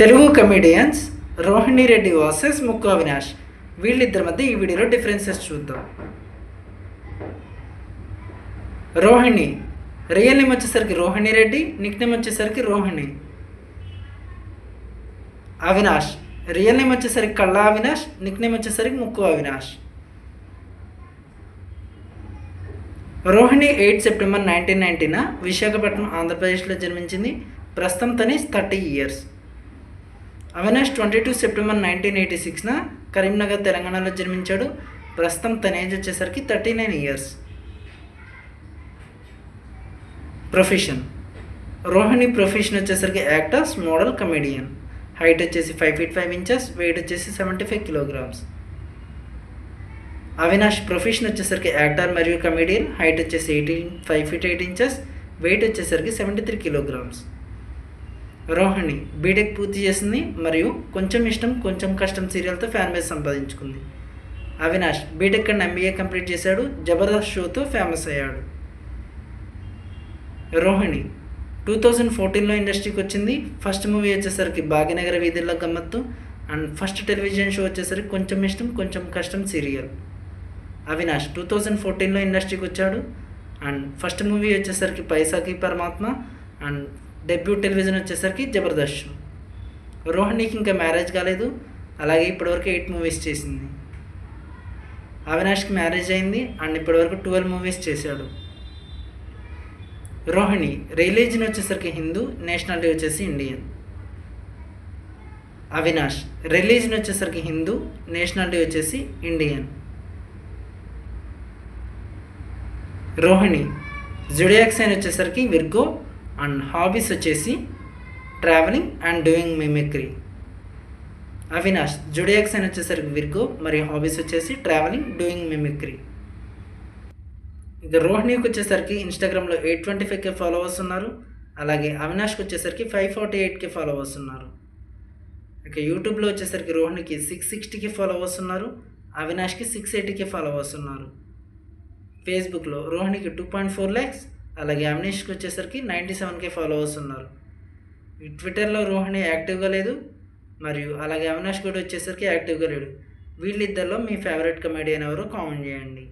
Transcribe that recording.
Telugu comedians Rohini Reddy versus ముక్కు అవినాష్. వీళ్ళిద్దరి మధ్య ఈ వీడియోలో డిఫరెన్సెస్ చూద్దాం. రోహిణి రియల్ నేమ్ వచ్చేసరికి రోహిణి రెడ్డి, నిక్ నేమ్ వచ్చేసరికి రోహిణి. అవినాష్ రియల్ నేమ్ వచ్చేసరికి కళ్ళ అవినాష్, నిక్ నేమ్ వచ్చేసరికి ముక్కు అవినాష్. రోహిణి 8 సెప్టెంబర్ 1990 విశాఖపట్నం ఆంధ్రప్రదేశ్లో జన్మించింది. ప్రస్తుతం తన 30 years. అవినాష్ 22 సెప్టెంబర్ 1986 కరీంనగర్ తెలంగాణలో జన్మించాడు. ప్రస్తుతం తన ఏజ్ వచ్చేసరికి 39 years. ప్రొఫెషన్ రోహిణి ప్రొఫెషన్ వచ్చేసరికి యాక్టర్స్, మోడల్, కమెడియన్. హైట్ వచ్చేసి 5 feet 5 inches, వెయిట్ వచ్చేసి 75 kilograms. అవినాష్ ప్రొఫెషన్ వచ్చేసరికి యాక్టర్ మరియు కమెడియన్. హైట్ వచ్చేసి 5 feet 8 inches, వెయిట్ వచ్చేసరికి 73 kilograms. రోహిణి బీటెక్ పూర్తి చేసింది మరియు కొంచెం ఇష్టం కొంచెం కష్టం సీరియల్తో ఫ్యాన్ బేస్ సంపాదించుకుంది. Avinash BTech and MBA complete చేశాడు. జబర్దస్త్ షోతో ఫేమస్ అయ్యాడు. రోహిణి 2014లో ఇండస్ట్రీకి వచ్చింది. ఫస్ట్ మూవీ వచ్చేసరికి భాగ్యనగర వీధుల్లో గమ్మత్తు అండ్ ఫస్ట్ టెలివిజన్ షో వచ్చేసరికి కొంచెం ఇష్టం కొంచెం కష్టం సీరియల్. అవినాష్ 2014లో ఇండస్ట్రీకి వచ్చాడు అండ్ ఫస్ట్ మూవీ వచ్చేసరికి పైసాకి పరమాత్మ అండ్ డెబ్యూ టెలివిజన్ వచ్చేసరికి జబర్దస్త్ షో. రోహిణికి ఇంకా మ్యారేజ్ కాలేదు, అలాగే ఇప్పటివరకు 8 movies చేసింది. అవినాష్కి మ్యారేజ్ అయింది అండ్ ఇప్పటివరకు 12 movies చేశాడు. రోహిణి రిలీజన్ వచ్చేసరికి హిందూ, నేషనాలిటీ వచ్చేసి ఇండియన్. అవినాష్ రిలీజన్ వచ్చేసరికి హిందూ, నేషనాలిటీ వచ్చేసి ఇండియన్. రోహిణి జొడియాక్ సైన్ వచ్చేసరికి విర్గో అండ్ హాబీస్ వచ్చేసి travelling and doing mimicry. Avinash zodiac sign వచ్చేసరికి విర్గో మరియు హాబీస్ వచ్చేసి ట్రావెలింగ్, డూయింగ్ మిమిక్రీ. ఇక రోహిణికి వచ్చేసరికి ఇన్స్టాగ్రామ్లో 825K ఫాలోవర్స్ ఉన్నారు. అలాగే అవినాష్కి వచ్చేసరికి 548K ఫాలోవర్స్ ఉన్నారు. ఇక యూట్యూబ్లో వచ్చేసరికి రోహిణికి 660K ఫాలోవర్స్ ఉన్నారు. అవినాష్కి 680K ఫాలోవర్స్ ఉన్నారు. ఫేస్బుక్లో రోహిణికి 2.4 lakhs, అలాగే అవినాష్కి వచ్చేసరికి 97K ఫాలోవర్స్ ఉన్నారు. ఈ ట్విట్టర్లో రోహిణి యాక్టివ్గా లేదు మరియు అలాగే అవినాష్ కూడా వచ్చేసరికి యాక్టివ్గా లేడు. వీళ్ళిద్దరిలో మీ ఫేవరెట్ కమెడియన్ ఎవరో కామెంట్ చేయండి.